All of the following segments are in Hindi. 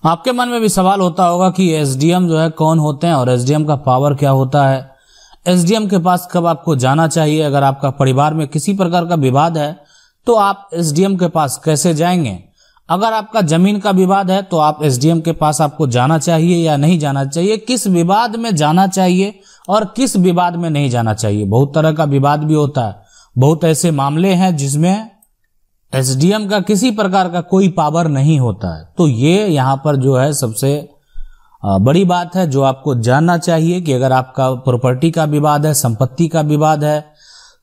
आपके मन में भी सवाल होता होगा कि एसडीएम जो है कौन होते हैं और एसडीएम का पावर क्या होता है। एसडीएम के पास कब आपको जाना चाहिए। अगर आपका परिवार में किसी प्रकार का विवाद है तो आप एसडीएम के पास कैसे जाएंगे। अगर आपका जमीन का विवाद है तो आप एसडीएम के पास आपको जाना चाहिए या नहीं जाना चाहिए। किस विवाद में जाना चाहिए और किस विवाद में नहीं जाना चाहिए। बहुत तरह का विवाद भी होता है। बहुत ऐसे मामले हैं जिसमें एसडीएम का किसी प्रकार का कोई पावर नहीं होता है। तो ये यहाँ पर जो है सबसे बड़ी बात है जो आपको जानना चाहिए कि अगर आपका प्रॉपर्टी का विवाद है, संपत्ति का विवाद है,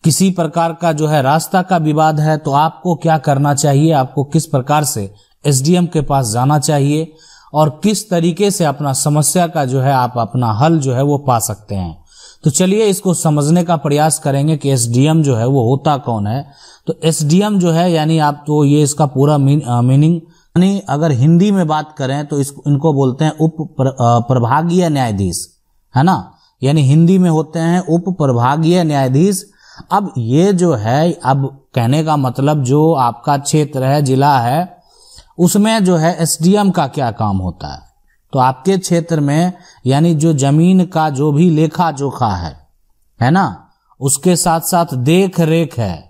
किसी प्रकार का जो है रास्ता का विवाद है तो आपको क्या करना चाहिए, आपको किस प्रकार से एसडीएम के पास जाना चाहिए और किस तरीके से अपना समस्या का जो है आप अपना हल जो है वो पा सकते हैं। तो चलिए इसको समझने का प्रयास करेंगे कि एसडीएम जो है वो होता कौन है। तो एसडीएम जो है यानी आप तो ये इसका पूरा मीनिंग यानी अगर हिंदी में बात करें तो इनको बोलते हैं उप प्रभागीय न्यायाधीश, है ना। यानी हिंदी में होते हैं उप प्रभागीय न्यायाधीश। अब ये जो है, अब कहने का मतलब जो आपका क्षेत्र है, जिला है, उसमें जो है एसडीएम का क्या काम होता है। तो आपके क्षेत्र में यानी जो जमीन का जो भी लेखा जोखा है ना, उसके साथ साथ देख रेख है।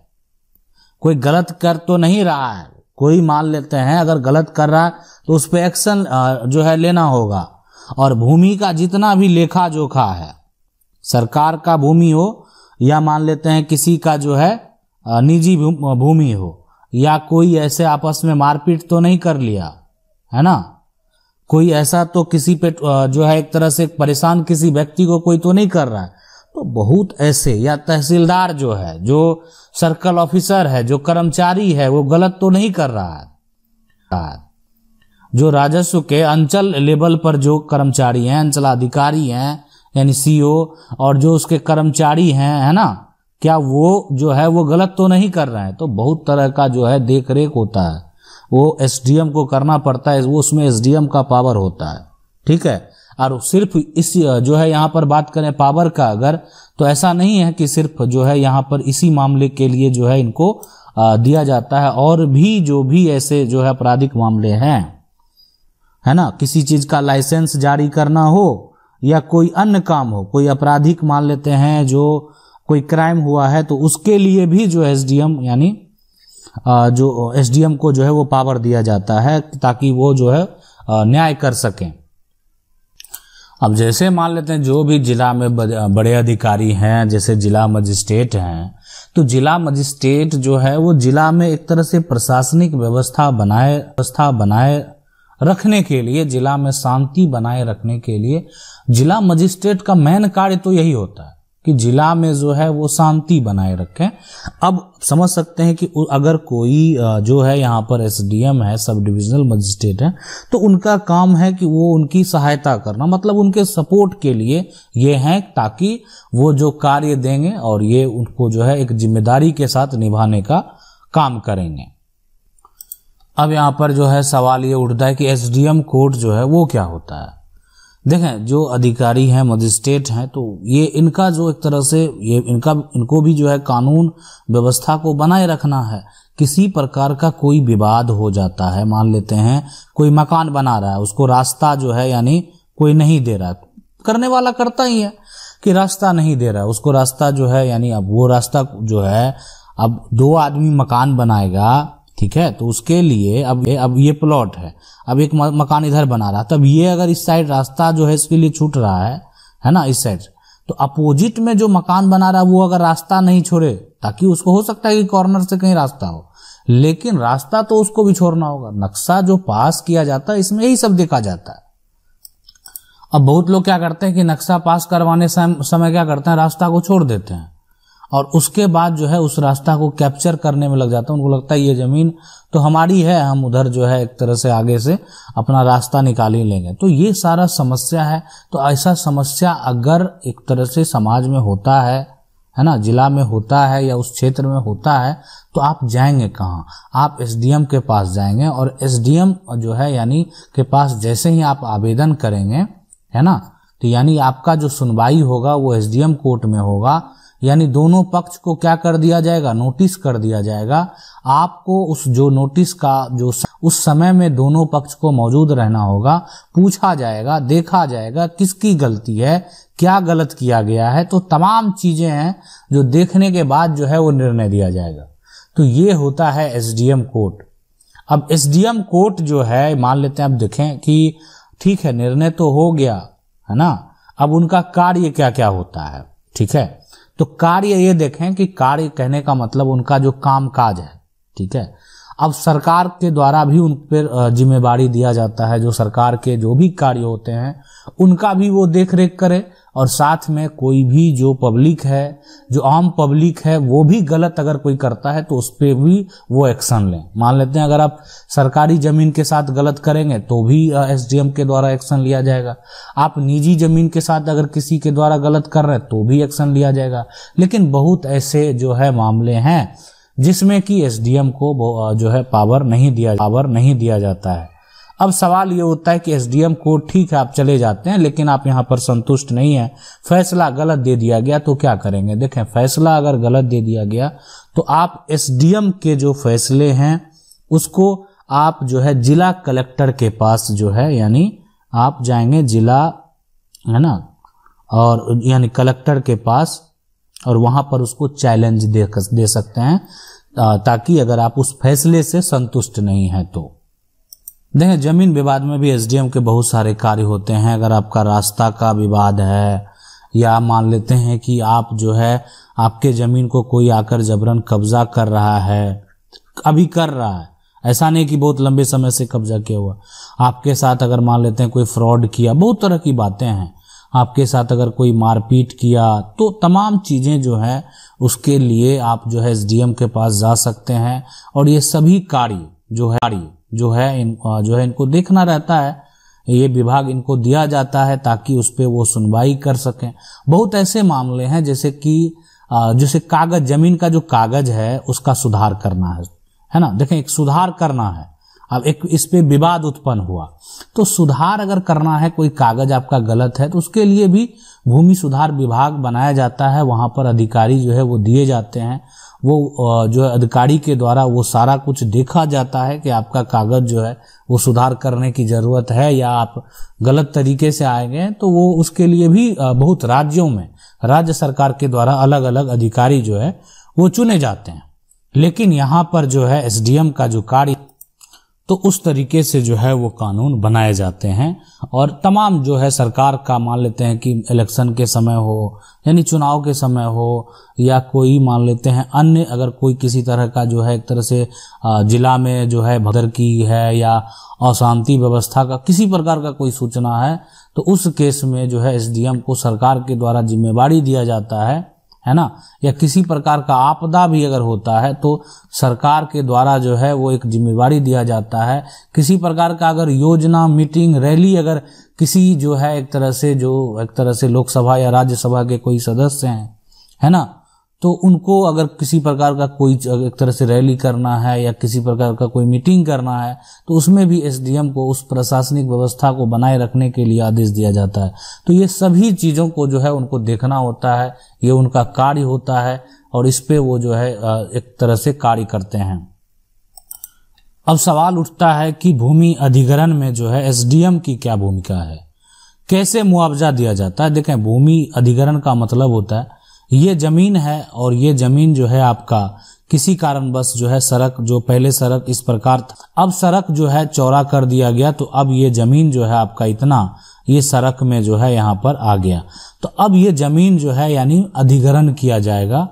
कोई गलत कर तो नहीं रहा है, कोई मान लेते हैं अगर गलत कर रहा है तो उस पर एक्शन जो है लेना होगा। और भूमि का जितना भी लेखा जोखा है, सरकार का भूमि हो या मान लेते हैं किसी का जो है निजी भूमि हो, या कोई ऐसे आपस में मारपीट तो नहीं कर लिया, है ना। कोई ऐसा तो किसी पे जो है एक तरह से परेशान किसी व्यक्ति को कोई तो नहीं कर रहा है। तो बहुत ऐसे, या तहसीलदार जो है, जो सर्कल ऑफिसर है, जो कर्मचारी है, वो गलत तो नहीं कर रहा है। जो राजस्व के अंचल लेवल पर जो कर्मचारी हैं, अंचलाधिकारी हैं यानी सीओ, और जो उसके कर्मचारी हैं, है ना, क्या वो जो है वो गलत तो नहीं कर रहे हैं। तो बहुत तरह का जो है देख रेख होता है, वो एसडीएम को करना पड़ता है, वो उसमें एसडीएम का पावर होता है, ठीक है। और सिर्फ इस जो है यहाँ पर बात करें पावर का अगर, तो ऐसा नहीं है कि सिर्फ जो है यहाँ पर इसी मामले के लिए जो है इनको दिया जाता है। और भी जो भी ऐसे जो है आपराधिक मामले हैं, है ना, किसी चीज का लाइसेंस जारी करना हो या कोई अन्य काम हो, कोई आपराधिक मान लेते हैं जो कोई क्राइम हुआ है, तो उसके लिए भी जो एसडीएम यानी जो एसडीएम को जो है वो पावर दिया जाता है ताकि वो जो है न्याय कर सकें। अब जैसे मान लेते हैं जो भी जिला में बड़े अधिकारी हैं, जैसे जिला मजिस्ट्रेट हैं, तो जिला मजिस्ट्रेट जो है वो जिला में एक तरह से प्रशासनिक व्यवस्था बनाए रखने के लिए, जिला में शांति बनाए रखने के लिए जिला मजिस्ट्रेट का मेन कार्य तो यही होता है कि जिला में जो है वो शांति बनाए रखें। अब समझ सकते हैं कि अगर कोई जो है यहाँ पर एसडीएम है, सब डिविजनल मजिस्ट्रेट है, तो उनका काम है कि वो उनकी सहायता करना, मतलब उनके सपोर्ट के लिए ये है ताकि वो जो कार्य देंगे और ये उनको जो है एक जिम्मेदारी के साथ निभाने का काम करेंगे। अब यहाँ पर जो है सवाल ये उठता है कि एसडीएम कोर्ट जो है वो क्या होता है। देखें, जो अधिकारी हैं, मजिस्ट्रेट हैं, तो ये इनका जो एक तरह से ये इनको भी जो है कानून व्यवस्था को बनाए रखना है। किसी प्रकार का कोई विवाद हो जाता है, मान लेते हैं कोई मकान बना रहा है, उसको रास्ता जो है यानी कोई नहीं दे रहा, करने वाला करता ही है कि रास्ता नहीं दे रहा है, उसको रास्ता जो है यानी अब वो रास्ता जो है, अब 2 आदमी मकान बनाएगा, ठीक है, तो उसके लिए अब ये प्लॉट है, अब एक मकान इधर बना रहा, तब ये अगर इस साइड रास्ता जो है इसके लिए छूट रहा है ना, इस साइड, तो अपोजिट में जो मकान बना रहा है वो अगर रास्ता नहीं छोड़े, ताकि उसको हो सकता है कि कॉर्नर से कहीं रास्ता हो, लेकिन रास्ता तो उसको भी छोड़ना होगा। नक्शा जो पास किया जाता है इसमें यही सब देखा जाता है। अब बहुत लोग क्या करते हैं कि नक्शा पास करवाने समय क्या करते हैं, रास्ता को छोड़ देते हैं और उसके बाद जो है उस रास्ता को कैप्चर करने में लग जाता है। उनको लगता है ये जमीन तो हमारी है, हम उधर जो है एक तरह से आगे से अपना रास्ता निकाल ही लेंगे। तो ये सारा समस्या है। तो ऐसा समस्या अगर एक तरह से समाज में होता है ना, जिला में होता है या उस क्षेत्र में होता है, तो आप जाएंगे कहाँ? आप एसडीएम के पास जाएंगे और एसडीएम जो है यानी के पास जैसे ही आप आवेदन करेंगे, है ना, तो यानी आपका जो सुनवाई होगा वो एसडीएम कोर्ट में होगा। यानी दोनों पक्ष को क्या कर दिया जाएगा, नोटिस कर दिया जाएगा। आपको उस जो नोटिस का जो उस समय में दोनों पक्ष को मौजूद रहना होगा, पूछा जाएगा, देखा जाएगा किसकी गलती है, क्या गलत किया गया है, तो तमाम चीजें हैं जो देखने के बाद जो है वो निर्णय दिया जाएगा। तो ये होता है एसडीएम कोर्ट। अब एसडीएम कोर्ट जो है, मान लेते हैं, अब देखें कि ठीक है निर्णय तो हो गया है ना, अब उनका कार्य क्या क्या होता है। ठीक है, तो कार्य ये देखें कि कार्य कहने का मतलब उनका जो काम काज है। ठीक है, अब सरकार के द्वारा भी उन पर जिम्मेवारी दिया जाता है, जो सरकार के जो भी कार्य होते हैं उनका भी वो देख रेख करे, और साथ में कोई भी जो पब्लिक है, जो आम पब्लिक है, वो भी गलत अगर कोई करता है तो उस पर भी वो एक्शन लें। मान लेते हैं अगर आप सरकारी जमीन के साथ गलत करेंगे तो भी एसडीएम के द्वारा एक्शन लिया जाएगा। आप निजी जमीन के साथ अगर किसी के द्वारा गलत कर रहे हैं तो भी एक्शन लिया जाएगा। लेकिन बहुत ऐसे जो है मामले हैं जिसमें कि एसडीएम को जो है पावर नहीं दिया जाता है। अब सवाल ये होता है कि एसडीएम कोर्ट ठीक है आप चले जाते हैं, लेकिन आप यहाँ पर संतुष्ट नहीं है, फैसला गलत दे दिया गया, तो क्या करेंगे। देखें, फैसला अगर गलत दे दिया गया तो आप एसडीएम के जो फैसले हैं उसको आप जो है जिला कलेक्टर के पास जो है, यानी आप जाएंगे जिला, है ना, और यानी कलेक्टर के पास, और वहां पर उसको चैलेंज दे सकते हैं, ताकि अगर आप उस फैसले से संतुष्ट नहीं है तो। देखें, जमीन विवाद में भी एसडीएम के बहुत सारे कार्य होते हैं। अगर आपका रास्ता का विवाद है, या मान लेते हैं कि आप जो है आपके जमीन को कोई आकर जबरन कब्जा कर रहा है, अभी कर रहा है, ऐसा नहीं कि बहुत लंबे समय से कब्जा किया हुआ, आपके साथ अगर मान लेते हैं कोई फ्रॉड किया, बहुत तरह की बातें हैं, आपके साथ अगर कोई मारपीट किया, तो तमाम चीजें जो है उसके लिए आप जो है एसडीएम के पास जा सकते हैं। और ये सभी कार्य जो है इनको देखना रहता है, ये विभाग इनको दिया जाता है ताकि उस पे वो सुनवाई कर सकें। बहुत ऐसे मामले हैं जैसे कि जैसे कागज, जमीन का जो कागज है उसका सुधार करना है ना। देखें, एक सुधार करना है, अब एक इस पे विवाद उत्पन्न हुआ, तो सुधार अगर करना है, कोई कागज आपका गलत है, तो उसके लिए भी भूमि सुधार विभाग बनाया जाता है। वहां पर अधिकारी जो है वो दिए जाते हैं, वो जो है अधिकारी के द्वारा वो सारा कुछ देखा जाता है कि आपका कागज जो है वो सुधार करने की जरूरत है या आप गलत तरीके से आए गए। तो वो उसके लिए भी बहुत राज्यों में राज्य सरकार के द्वारा अलग अलग अधिकारी जो है वो चुने जाते हैं। लेकिन यहाँ पर जो है एसडीएम का जो कार्य, तो उस तरीके से जो है वो कानून बनाए जाते हैं। और तमाम जो है सरकार का, मान लेते हैं कि इलेक्शन के समय हो, यानी चुनाव के समय हो, या कोई मान लेते हैं अन्य अगर कोई किसी तरह का जो है एक तरह से जिला में जो है भगदड़ की है या अशांति व्यवस्था का किसी प्रकार का कोई सूचना है, तो उस केस में जो है एसडीएम को सरकार के द्वारा जिम्मेवारी दिया जाता है ना। या किसी प्रकार का आपदा भी अगर होता है तो सरकार के द्वारा जो है वो एक जिम्मेवारी दिया जाता है। किसी प्रकार का अगर योजना, मीटिंग, रैली अगर किसी जो है एक तरह से लोकसभा या राज्यसभा के कोई सदस्य हैं, है ना, तो उनको अगर किसी प्रकार का कोई एक तरह से रैली करना है या किसी प्रकार का कोई मीटिंग करना है, तो उसमें भी एसडीएम को उस प्रशासनिक व्यवस्था को बनाए रखने के लिए आदेश दिया जाता है। तो ये सभी चीजों को जो है उनको देखना होता है, ये उनका कार्य होता है, और इस पे वो जो है एक तरह से कार्य करते हैं। अब सवाल उठता है कि भूमि अधिग्रहण में जो है एसडीएम की क्या भूमिका है, कैसे मुआवजा दिया जाता है। देखें, भूमि अधिग्रहण का मतलब होता है ये जमीन है, और ये जमीन जो है आपका किसी कारणवश जो है सड़क, जो पहले सड़क इस प्रकार था, अब सड़क जो है चौड़ा कर दिया गया, तो अब ये जमीन जो है आपका इतना ये सड़क में जो है यहाँ पर आ गया, तो अब ये जमीन जो है यानी अधिग्रहण किया जाएगा,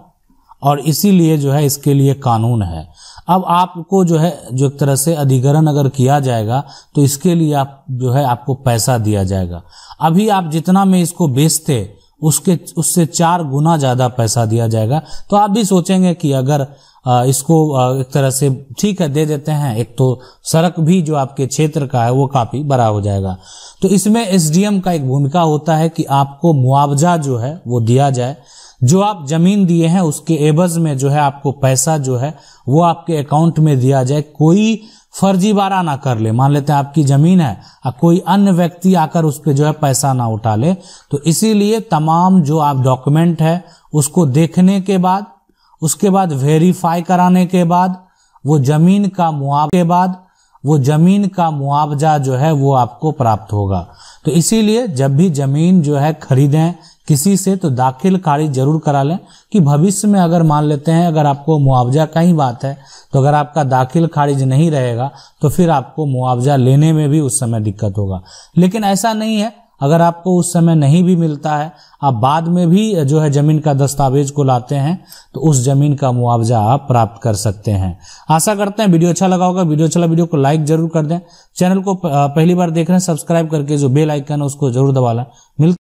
और इसीलिए जो है इसके लिए कानून है। अब आपको जो है जो एक तरह से अधिग्रहण अगर किया जाएगा तो इसके लिए आप जो है आपको पैसा दिया जाएगा। अभी आप जितना में इसको बेचते उससे 4 गुना ज्यादा पैसा दिया जाएगा। तो आप भी सोचेंगे कि अगर इसको एक तरह से ठीक है दे देते हैं, एक तो सड़क भी जो आपके क्षेत्र का है वो काफी बड़ा हो जाएगा। तो इसमें एसडीएम का एक भूमिका होता है कि आपको मुआवजा जो है वो दिया जाए, जो आप जमीन दिए हैं उसके एवज में जो है आपको पैसा जो है वो आपके अकाउंट में दिया जाए। कोई फर्जीवाड़ा ना कर ले। मान लेते हैं आपकी जमीन है और कोई अन्य व्यक्ति आकर उस पर जो है पैसा ना उठा ले। तो इसीलिए तमाम जो आप डॉक्यूमेंट है उसको देखने के बाद, उसके बाद वेरीफाई कराने के बाद, वो जमीन का मुआवजा जो है वो आपको प्राप्त होगा। तो इसीलिए जब भी जमीन जो है खरीदें किसी से तो दाखिल खारिज जरूर करा लें, कि भविष्य में अगर मान लेते हैं अगर आपको मुआवजा का ही बात है तो अगर आपका दाखिल खारिज नहीं रहेगा तो फिर आपको मुआवजा लेने में भी उस समय दिक्कत होगा। लेकिन ऐसा नहीं है, अगर आपको उस समय नहीं भी मिलता है, आप बाद में भी जो है जमीन का दस्तावेज को लाते हैं तो उस जमीन का मुआवजा आप प्राप्त कर सकते हैं। आशा करते हैं वीडियो अच्छा लगा होगा। वीडियो को लाइक जरूर कर दें। चैनल को पहली बार देख रहे हैं सब्सक्राइब करके जो बेल आइकन है उसको जरूर दबा लें।